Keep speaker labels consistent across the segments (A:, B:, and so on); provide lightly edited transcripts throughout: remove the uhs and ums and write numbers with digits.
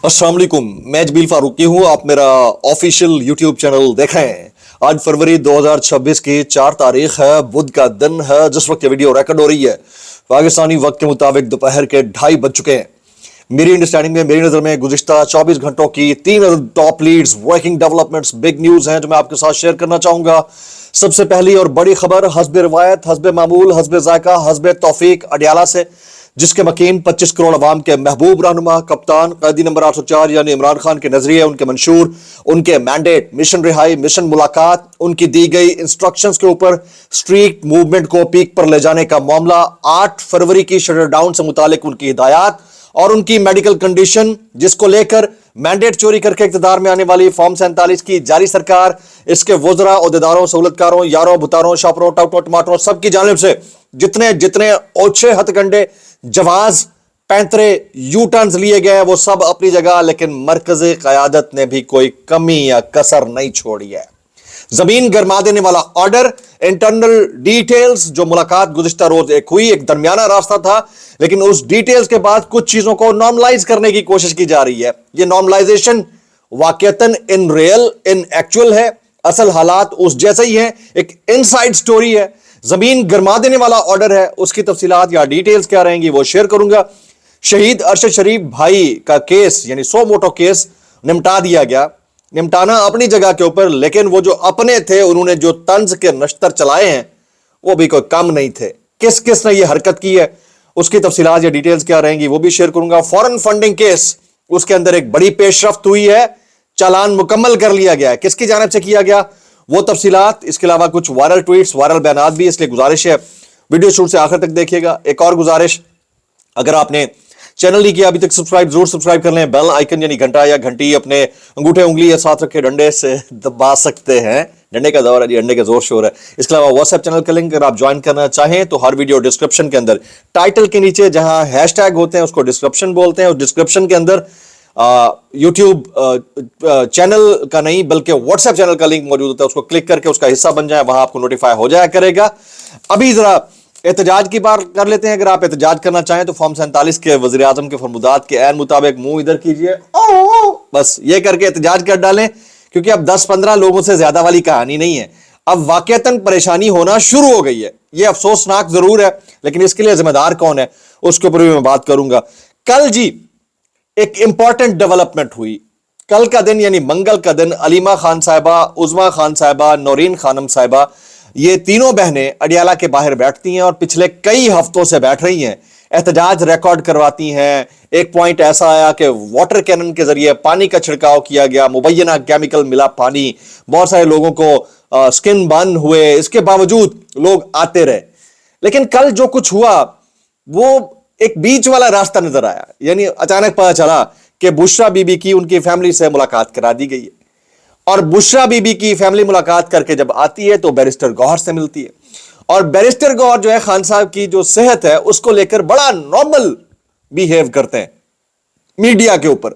A: अस्सलाम वालेकुम, मैं जबील फारूकी हूँ। आप मेरा ऑफिशियल यूट्यूब चैनल देखें। आज फरवरी 2026 की 4 तारीख है, बुध का दिन है। जिस वक्त ये वीडियो रिकॉर्ड हो रही है पाकिस्तानी वक्त के मुताबिक दोपहर के 2:30 बज चुके हैं। मेरी अंडरस्टैंडिंग में, मेरी नज़र में गुज़िश्ता 24 घंटों की 3 top leads, breaking developments, big news हैं जो मैं आपके साथ शेयर करना चाहूँगा। सबसे पहली और बड़ी खबर हस्ब रिवायत, हस्ब मामूल, हस्ब ज़ायका, हस्ब तौफीक अडियाला से, जिसके मकीन 25 करोड़ अवाम के महबूब रहनुमा कप्तान कैदी नंबर 804 यानी इमरान खान के नजरिए, उनके मंशूर, उनके मैंडेट, मिशन रिहाई, मिशन मुलाकात, उनकी दी गई इंस्ट्रक्शंस के ऊपर स्ट्रीट मूवमेंट को पीक पर ले जाने का मामला, 8 फरवरी की शटर डाउन से मुतालिक उनकी हिदायत और उनकी मेडिकल कंडीशन, जिसको लेकर मैंडेट चोरी करके इक़्तिदार में आने वाली फॉर्म 47 की जारी सरकार, इसके वज़रा, ओहदेदारों, सहूलतकारों, यारों, भुतारों, शापरों, टाउटों, टमाटरों, सबकी जानिब से जितने जितने ओछे हथकंडे, जवाज, पैंतरे, यू टर्न्स लिए गए, वो सब अपनी जगह, लेकिन मरकज़ी क़यादत ने भी कोई कमी या कसर नहीं छोड़ी है। जमीन गरमा देने वाला ऑर्डर, इंटरनल डिटेल्स, जो मुलाकात गुज़िश्ता रोज एक हुई, एक दरमियाना रास्ता था, लेकिन उस डिटेल्स के बाद कुछ चीजों को नॉर्मलाइज करने की कोशिश की जा रही है। ये नॉर्मलाइजेशन वाकईतन इन रियल, इन एक्चुअल है, असल हालात उस जैसे ही है, एक इनसाइड स्टोरी है। जमीन गरमा देने वाला ऑर्डर है, उसकी तफसीलात या डिटेल्स क्या रहेंगी वो शेयर करूंगा। शहीद अरशद शरीफ भाई का केस यानी सो मोटो केस निपटा दिया गया, निपटाना अपनी जगह के ऊपर, लेकिन वो जो अपने थे उन्होंने जो तंज के नश्तर चलाए हैं वो भी कोई कम नहीं थे। किस किस ने ये हरकत की है, उसकी तफसीलात या डिटेल्स क्या रहेंगी वो भी शेयर करूंगा। फॉरेन फंडिंग केस, उसके अंदर एक बड़ी पेशरफ्त हुई है, चालान मुकम्मल कर लिया गया है, किसकी जानिब से किया गया वो तफसीलात, इसके अलावा कुछ वायरल ट्वीट्स, वायरल बयानात भी, इसलिए गुजारिश है वीडियो शुरू से आखिर तक देखिएगा। एक और गुजारिश, अगर आपने चैनल नहीं किया अभी तक सब्सक्राइब जरूर सब्सक्राइब कर लें। बेल आइकन यानी घंटा या घंटी अपने अंगूठे उंगली या साथ रखे डंडे से दबा सकते हैं। डंडे का दौर है जी, डंडे का जोर शोर है। इसके अलावा व्हाट्सएप चैनल का लिंक अगर आप ज्वाइन करना चाहें तो हर वीडियो डिस्क्रिप्शन के अंदर टाइटल के नीचे जहां हैशटैग होते हैं उसको डिस्क्रिप्शन बोलते हैं, और डिस्क्रिप्शन के अंदर यूट्यूब चैनल का नहीं बल्कि व्हाट्सएप चैनल का लिंक मौजूद होता है, उसको क्लिक करके उसका हिस्सा बन जाए, वहां आपको नोटिफाई हो जाया करेगा। अभी जरा एहतजाज की बात कर लेते हैं। अगर आप एहतजाज करना चाहें तो फॉर्म 47 के वज़ीर आज़म के फरमुदात के ऐन मुताबिक मुंह इधर कीजिए, बस ये करके एहतजाज कर डालें, क्योंकि अब 10-15 लोगों से ज्यादा वाली कहानी नहीं है। अब वाकईतन परेशानी होना शुरू हो गई है। ये अफसोसनाक जरूर है, लेकिन इसके लिए जिम्मेदार कौन है उसके ऊपर भी मैं बात करूंगा। कल जी एक इंपॉर्टेंट डेवलपमेंट हुई। कल का दिन यानी मंगल का दिन अलीमा खान साहिबा, उज़मा खान साहिबा, नौरीन खानम साहिबा, ये तीनों बहनें अडियाला के बाहर बैठती हैं और पिछले कई हफ्तों से बैठ रही हैं, एहतजाज रिकॉर्ड करवाती हैं। एक पॉइंट ऐसा आया कि वाटर कैनन के जरिए पानी का छिड़काव किया गया, मुबैना केमिकल मिला पानी, बहुत सारे लोगों को स्किन बर्न हुए, इसके बावजूद लोग आते रहे। लेकिन कल जो कुछ हुआ वो एक बीच वाला रास्ता नजर आया, यानी अचानक पता चला कि बुशरा बीबी की उनकी फैमिली से मुलाकात करा दी गई है, और बुशरा बीबी की फैमिली मुलाकात करके जब आती है तो बैरिस्टर गौहर से मिलती है, और बैरिस्टर गौहर जो है खान साहब की जो सेहत है उसको लेकर बड़ा नॉर्मल बिहेव करते हैं मीडिया के ऊपर,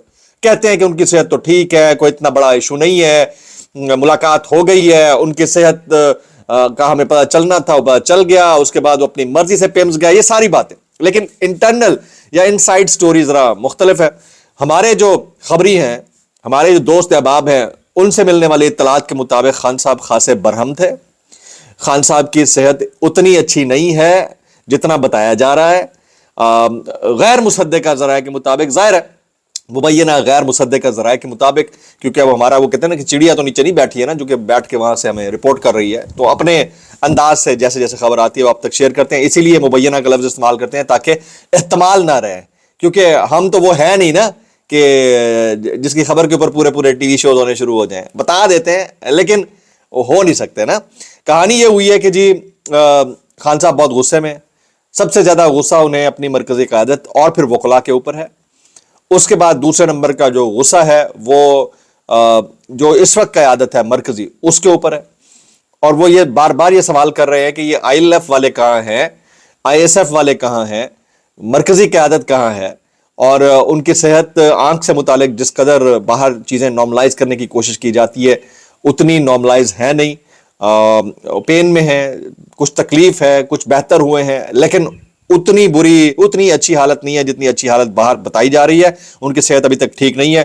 A: कहते हैं कि उनकी सेहत तो ठीक है, कोई इतना बड़ा इशू नहीं है, मुलाकात हो गई है, उनकी सेहत का हमें पता चलना था, वो पता चल गया, उसके बाद वो अपनी मर्जी से पेम्स गया, ये सारी बातें। लेकिन इंटरनल या इनसाइड स्टोरी जरा मुख्तलिफ है। हमारे जो खबरी हैं, हमारे जो दोस्त अहबाब हैं, उनसे मिलने वाली इत्तलात के मुताबिक खान साहब खासे बरहम थे। खान साहब की सेहत उतनी अच्छी नहीं है जितना बताया जा रहा है। गैर मुसद्दक़ा ज़राए के मुताबिक, ज़ाहिर है मुबैना गैर मुसद्दक़ा ज़राए के मुताबिक, क्योंकि अब हमारा वो कहते हैं ना कि चिड़िया तो नीचे नहीं बैठी है ना, जो कि बैठ के वहाँ से हमें रिपोर्ट कर रही है, तो अपने अंदाज से जैसे जैसे खबर आती है वो आप तक शेयर करते हैं। इसीलिए मुबैना का लफ्ज़ इस्तेमाल करते हैं ताकि एहतमाल ना रहे, क्योंकि हम तो वो है नहीं ना कि जिसकी खबर के ऊपर पूरे पूरे टीवी शोज होने शुरू हो जाएं। बता देते हैं लेकिन वो हो नहीं सकते ना। कहानी ये हुई है कि जी खान साहब बहुत गुस्से में, सबसे ज्यादा गुस्सा उन्हें अपनी मरकजी क़यादत और फिर वकला के ऊपर है। उसके बाद दूसरे नंबर का जो गुस्सा है वो जो इस वक्त क़यादत है मरकजी, उसके ऊपर है, और वो ये बार बार ये सवाल कर रहे हैं कि ये ILF वाले कहाँ हैं, ISF वाले कहाँ हैं, मरकजी क़यादत कहाँ है, और उनकी सेहत आंख से मुतालिक जिस कदर बाहर चीज़ें नॉर्मलाइज करने की कोशिश की जाती है उतनी नॉर्मलाइज है नहीं। पेन में है, कुछ तकलीफ है, कुछ बेहतर हुए हैं, लेकिन اتنی بری اتنی اچھی حالت نہیں ہے جتنی اچھی حالت باہر بتائی جا رہی ہے. ان کی صحت ابھی تک ٹھیک نہیں ہے.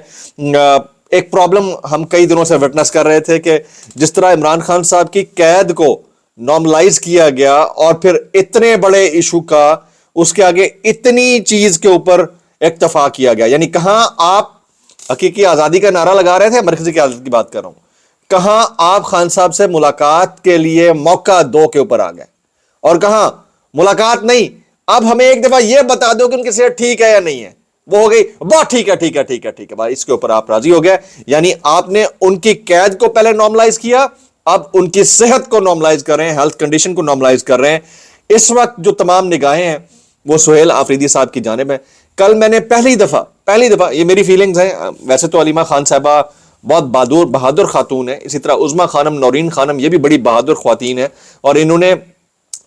A: ایک پرابلم ہم کئی دنوں سے وٹنس کر رہے تھے کہ جس طرح عمران خان صاحب کی قید کو نارملائز کیا گیا اور پھر اتنے بڑے ایشو کا اس کے آگے اتنی چیز کے اوپر اکتفا کیا گیا. یعنی کہاں آپ حقیقی آزادی کا نعرہ لگا رہے تھے, مرکزی قیادت کی بات کر رہا ہوں, کہاں آپ خان صاحب سے ملاقات کے لیے موقع دو کے اوپر آ گئے, اور کہاں ملاقات نہیں, اب ہمیں ایک دفعہ یہ بتا دو کہ ان کی صحت ٹھیک ہے یا نہیں ہے. وہ ہو گئی بہت ٹھیک ہے ٹھیک ہے ٹھیک ہے ٹھیک ہے, اس کے اوپر آپ راضی ہو گئے. یعنی آپ نے ان کی قید کو پہلے نارملائز کیا, اب ان کی صحت کو نارملائز کر رہے ہیں, ہیلتھ کنڈیشن کو نارملائز کر رہے ہیں. اس وقت جو تمام نگاہیں ہیں وہ سہیل آفریدی صاحب کی جانب ہیں. کل میں نے پہلی دفعہ یہ میری فیلنگز ہیں, ویسے تو علیمہ خان صاحبہ بہت بہادر خاتون ہے, اسی طرح عظمیٰ خانم نورین خانم یہ بھی بڑی بہادر خواتین ہیں, اور انہوں نے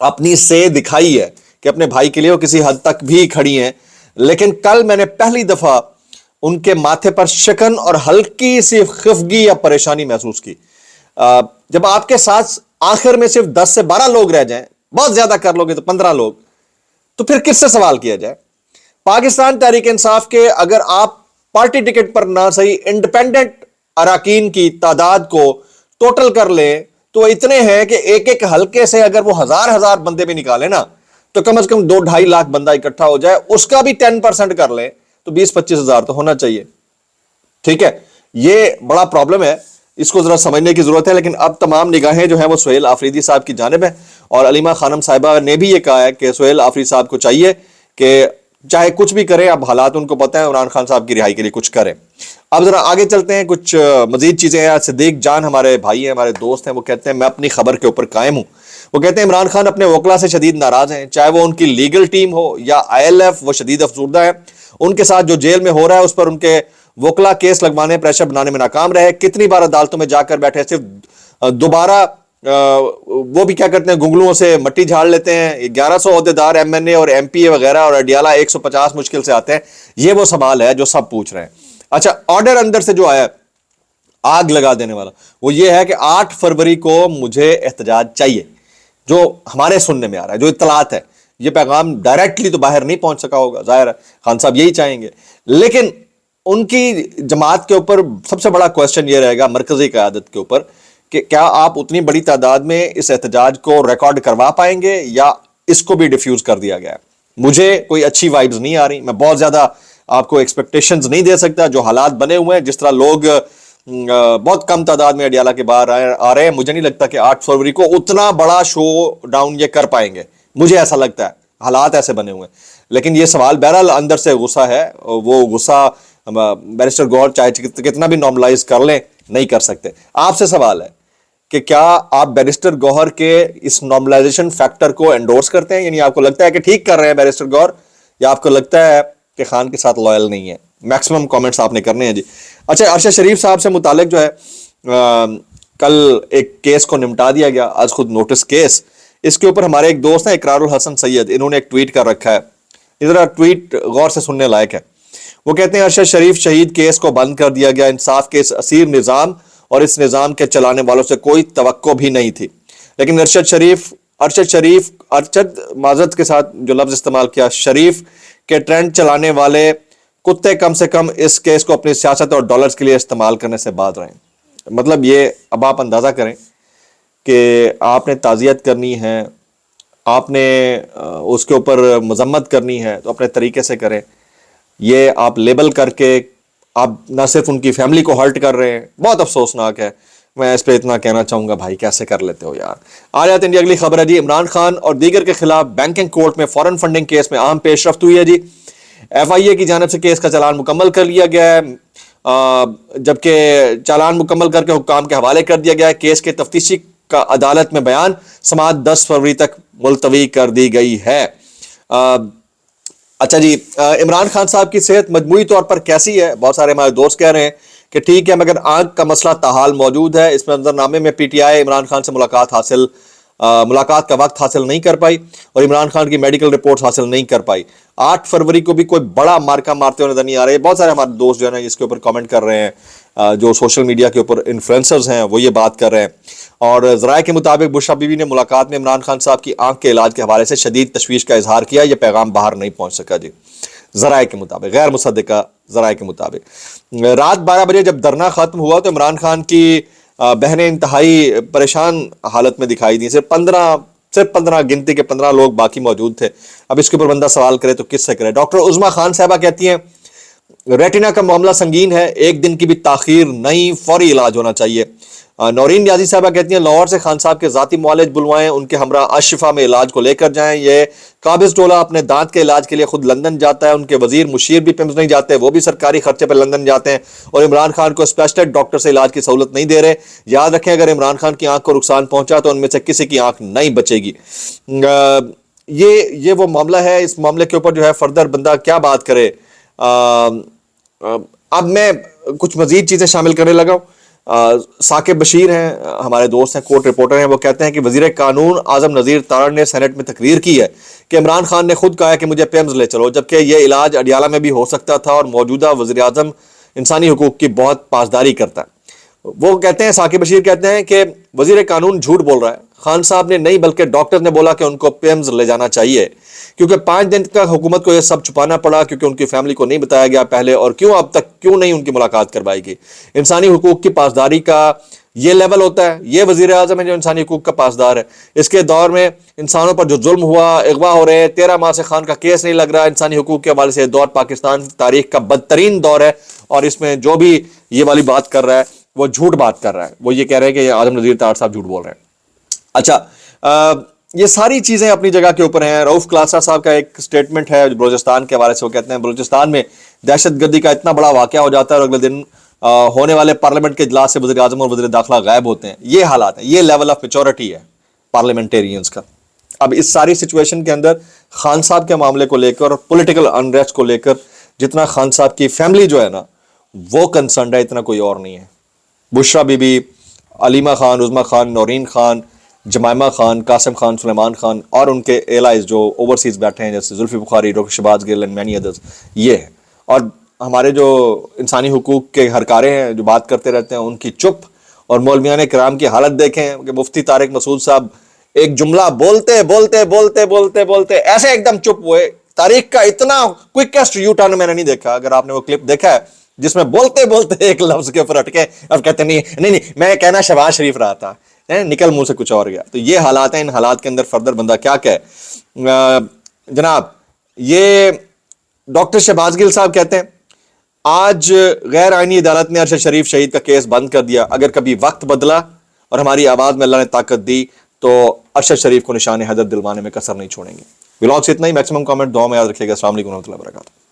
A: اپنی سے دکھائی ہے کہ اپنے بھائی کے لیے وہ کسی حد تک بھی کھڑی ہیں. لیکن کل میں نے پہلی دفعہ ان کے ماتھے پر شکن اور ہلکی سی خفگی یا پریشانی محسوس کی. جب آپ کے ساتھ آخر میں صرف 10 سے 12 لوگ رہ جائیں, بہت زیادہ کر لو گے تو 15 لوگ, تو پھر کس سے سوال کیا جائے؟ پاکستان تحریک انصاف کے اگر آپ پارٹی ٹکٹ پر نہ صحیح انڈیپینڈنٹ اراکین کی تعداد کو ٹوٹل کر لیں تو اتنے ہیں کہ ایک ایک حلقے سے اگر وہ ہزار بندے بھی نکالے نا تو کم از کم 2-2.5 لاکھ بندہ اکٹھا ہو جائے, اس کا بھی 10% کر لیں تو 20-25 ہزار تو ہونا چاہیے. ٹھیک ہے, یہ بڑا پرابلم ہے, اس کو ذرا سمجھنے کی ضرورت ہے. لیکن اب تمام نگاہیں جو ہیں وہ سہیل آفریدی صاحب کی جانب ہیں, اور علیمہ خانم صاحبہ نے بھی یہ کہا ہے کہ سہیل آفریدی صاحب کو چاہیے کہ چاہے کچھ بھی کریں, اب حالات ان کو پتہ ہے, عمران خان صاحب کی رہائی کے لیے کچھ کریں. اب ذرا آگے چلتے ہیں, کچھ مزید چیزیں ہیں. صدیق جان ہمارے بھائی ہیں, ہمارے دوست ہیں, وہ کہتے ہیں میں اپنی خبر کے اوپر قائم ہوں. وہ کہتے ہیں عمران خان اپنے وکلا سے شدید ناراض ہیں, چاہے وہ ان کی لیگل ٹیم ہو یا ILF, وہ شدید افسردہ ہے. ان کے ساتھ جو جیل میں ہو رہا ہے اس پر ان کے وکلا کیس لگوانے, پریشر بنانے میں ناکام رہے. کتنی بار عدالتوں میں جا کر بیٹھے, صرف دوبارہ وہ بھی کیا کرتے ہیں, گنگلوں سے مٹی جھاڑ لیتے ہیں. 1100 عہدیدار MNA اور MPA وغیرہ اور اڈیالہ 150 مشکل سے آتے ہیں. یہ وہ سوال ہے جو سب پوچھ رہے ہیں. اچھا, آرڈر اندر سے جو آیا آگ لگا دینے والا, وہ یہ ہے کہ 8 فروری کو مجھے احتجاج چاہیے. جو ہمارے سننے میں آ رہا ہے, جو اطلاعات ہے, یہ پیغام ڈائریکٹلی تو باہر نہیں پہنچ سکا ہوگا, ظاہر ہے خان صاحب یہی چاہیں گے. لیکن ان کی جماعت کے اوپر سب سے بڑا کوشچن یہ رہے گا, مرکزی قیادت کے اوپر, کہ کیا آپ اتنی بڑی تعداد میں اس احتجاج کو ریکارڈ کروا پائیں گے یا اس کو بھی ڈیفیوز کر دیا گیا ہے. مجھے کوئی اچھی وائبز نہیں آ رہی, میں بہت زیادہ آپ کو ایکسپیکٹیشنز نہیں دے سکتا. جو حالات بنے ہوئے ہیں, جس طرح لوگ بہت کم تعداد میں اڈیالہ کے باہر آ رہے ہیں, مجھے نہیں لگتا کہ 8 فروری کو اتنا بڑا شو ڈاؤن یہ کر پائیں گے. مجھے ایسا لگتا ہے, حالات ایسے بنے ہوئے ہیں. لیکن یہ سوال بہرحال اندر سے غصہ ہے, وہ غصہ بیرسٹر گوہر چاہے کتنا بھی نارملائز کر لیں نہیں کر سکتے. آپ سے سوال ہے کہ کیا آپ بیرسٹر گوہر کے اس نارملائزیشن فیکٹر کو انڈورس کرتے ہیں؟ یعنی آپ کو لگتا ہے کہ ٹھیک کر رہے ہیں بیرسٹر گوہر, یا آپ کو لگتا ہے کہ خان کے ساتھ لائل نہیں ہے؟ میکسیمم کامنٹس آپ نے کرنے ہیں جی. اچھا, ارشد شریف صاحب سے متعلق جو ہے کل ایک کیس کو نمٹا دیا گیا, آج خود نوٹس کیس. اس کے اوپر ہمارے ایک دوست ہیں اقرار الحسن سید, انہوں نے ایک ٹویٹ کر رکھا ہے, ادھر ٹویٹ غور سے سننے لائق ہے. وہ کہتے ہیں ارشد شریف شہید کیس کو بند کر دیا گیا, انصاف کے اس اسیر نظام اور اس نظام کے چلانے والوں سے کوئی توقع بھی نہیں تھی. لیکن ارشد معذرت کے ساتھ جو لفظ استعمال کیا, شریف کے ٹرینڈ چلانے والے کتے کم سے کم اس کیس کو اپنی سیاست اور ڈالرز کے لیے استعمال کرنے سے باز رہیں. مطلب یہ, اب آپ اندازہ کریں کہ آپ نے تعزیت کرنی ہے, آپ نے اس کے اوپر مذمت کرنی ہے تو اپنے طریقے سے کریں. یہ آپ لیبل کر کے آپ نہ صرف ان کی فیملی کو ہرٹ کر رہے ہیں, بہت افسوسناک ہے. میں اس پہ اتنا کہنا چاہوں گا, بھائی کیسے کر لیتے ہو یار. آ جاتے ہیں جی اگلی خبر ہے جی, عمران خان اور دیگر کے خلاف بینکنگ کورٹ میں فورن فنڈنگ کیس میں اہم پیش رفت ہوئی ہے جی. FIA کی جانب سے کیس کا چالان مکمل کر لیا گیا ہے, جبکہ چالان مکمل کر کے حکام کے حوالے کر دیا گیا ہے. کیس کے تفتیشی کا عدالت میں بیان سماعت 10 فروری تک ملتوی کر دی گئی ہے. اچھا جی, عمران خان صاحب کی صحت مجموعی طور پر کیسی ہے؟ بہت سارے ہمارے دوست کہہ رہے ہیں کہ ٹھیک ہے, مگر آنکھ کا مسئلہ تاحال موجود ہے. اس منظرنامے میں PTI عمران خان سے ملاقات حاصل मुलाकात का वक्त हासिल नहीं कर पाई और इमरान खान की मेडिकल रिपोर्ट्स हासिल नहीं कर पाई। 8 फरवरी को भी कोई बड़ा मार्का मारते हुए नजर नहीं आ रहे। बहुत सारे हमारे दोस्त जो है ना इसके ऊपर कमेंट कर रहे हैं, जो सोशल मीडिया के ऊपर इन्फ्लुएंसर्स हैं वो ये बात कर रहे हैं। और ज़राए के मुताबिक बुशरा बीवी ने मुलाकात में इमरान खान साहब की आंख के इलाज के हवाले से शदीद तशवीश का इजहार किया। यह पैगाम बाहर नहीं पहुंच सका जी, ज़राए के मुताबिक, गैर मुसद्दिका ज़राए के मुताबिक। रात 12 बजे जब धरना खत्म हुआ तो इमरान खान की बहनें इंतहाई परेशान हालत में दिखाई दी। सिर्फ 15 गिनती के 15 लोग बाकी मौजूद थे। अब इसके ऊपर बंदा सवाल करे तो किससे करे। डॉक्टर उज़मा खान साहबा कहती हैं रेटिना का मामला संगीन है, एक दिन की भी ताखीर नहीं, फौरी इलाज होना चाहिए। नौरीन नियाजी साहबा कहती हैं लाहौर से खान साहब के जाती मुआलिज बुलवाएं, उनके हमरा अशफा में इलाज को लेकर जाएं। ये काबिज टोला अपने दांत के इलाज के लिए खुद लंदन जाता है, उनके वजीर मुशीर भी पिम्स नहीं जाते, वो भी सरकारी खर्चे पर लंदन जाते हैं और इमरान खान को स्पेशलिस्ट डॉक्टर से इलाज की सहूलत नहीं दे रहे। याद रखें अगर इमरान खान की आंख को नुकसान पहुंचा तो उनमें से किसी की आंख नहीं बचेगी। ये वो मामला है। इस मामले के ऊपर जो है फर्दर बंदा क्या बात करे। अब मैं कुछ मजीद चीजें शामिल करने लगा हूं। साकिब बशीर हैं, हमारे दोस्त हैं, कोर्ट रिपोर्टर हैं, वो कहते हैं कि वजीर कानून आजम नज़ीर तारड़ ने सेनेट में तकरीर की है कि इमरान खान ने खुद कहा है कि मुझे पेम्स ले चलो, जबकि यह इलाज अडियाला में भी हो सकता था और मौजूदा वजीर आजम इंसानी हुकूक की बहुत पासदारी करता है। वो कहते हैं, साकिब बशीर कहते हैं कि वजीर कानून झूठ बोल रहा है। खान साहब ने नहीं बल्कि डॉक्टर ने बोला कि उनको पेम्स ले जाना चाहिए, क्योंकि 5 दिन तक हुकूमत को यह सब छुपाना पड़ा, क्योंकि उनकी फैमिली को नहीं बताया गया पहले, और क्यों अब तक क्यों नहीं उनकी मुलाकात करवाई गई। इंसानी हुकूक की पासदारी का ये लेवल होता है। ये वजीर आजम है जो इंसानी हुकूक का पासदार है। इसके दौर में इंसानों पर जो जुल्म हुआ, अगवा हो रहे हैं, 13 माह से खान का केस नहीं लग रहा। इंसानी हुकूक के हवाले से दौर पाकिस्तान की तारीख का बदतरीन दौर है और इसमें जो भी ये वाली बात कर रहा है वो झूठ बात कर रहा है। वो ये कह रहे हैं कि आजम नज़ीर तारड़ साहब झूठ बोल रहे हैं। अच्छा, ये सारी चीजें अपनी जगह के ऊपर हैं। रऊफ क्लासा साहब का एक स्टेटमेंट है बलूचिस्तान के हवाले से। वो कहते हैं बलूचिस्तान में दहशतगर्दी का इतना बड़ा वाकया हो जाता है और अगले दिन होने वाले पार्लियामेंट के इजलास से वज़ीर आज़म और वज़ीर दाखिला गायब होते हैं। ये हालात है, ये लेवल ऑफ मेच्योरिटी है पार्लियामेंटेरियंस का। अब इस सारी सिचुएशन के अंदर खान साहब के मामले को लेकर और पॉलिटिकल अनरेस्ट को लेकर जितना खान साहब की फैमिली जो है ना वो कंसर्न है, इतना कोई और नहीं है। बुशरा बीबी, अलीमा खान, उज़मा खान, नौरीन खान, जमाइमा खान, कासिम खान, सुलेमान खान और उनके एलाइज जो ओवरसीज बैठे हैं जैसे Zulfi Bukhari, doctor Shahbaz Gill and many others, ये है। और हमारे जो इंसानी हुकूक के हरकारे हैं जो बात करते रहते हैं उनकी चुप। और मौलवियान कराम की हालत देखें कि मुफ्ती तारिक मसूद साहब एक जुमला बोलते बोलते बोलते बोलते बोलते ऐसे एकदम चुप हुए। तारीख का इतना क्विकेस्ट यू टर्न मैंने नहीं देखा। अगर आपने वो क्लिप देखा है जिसमें बोलते बोलते एक लफ्ज के ऊपर अटके, अब कहते नहीं मैं कहना शहबाज शरीफ रहा था, निकल मुंह से कुछ और गया। तो ये हालात हैं। इन हालात के अंदर फर्दर बंदा क्या कहे। जनाब, ये डॉक्टर शहबाज गिल साहब कहते हैं आज गैर आईनी अदालत ने अरशद शरीफ शहीद का केस बंद कर दिया। अगर कभी वक्त बदला और हमारी आवाज में अल्लाह ने ताकत दी तो अरशद शरीफ को निशान हैदर दिलवाने में कसर नहीं छोड़ेंगे। व्लॉग से इतना ही। मैक्सिमम कमेंट दुआ में याद रखिएगा। अस्सलाम वालेकुम रहमतुल्लाहि व बरकातहू।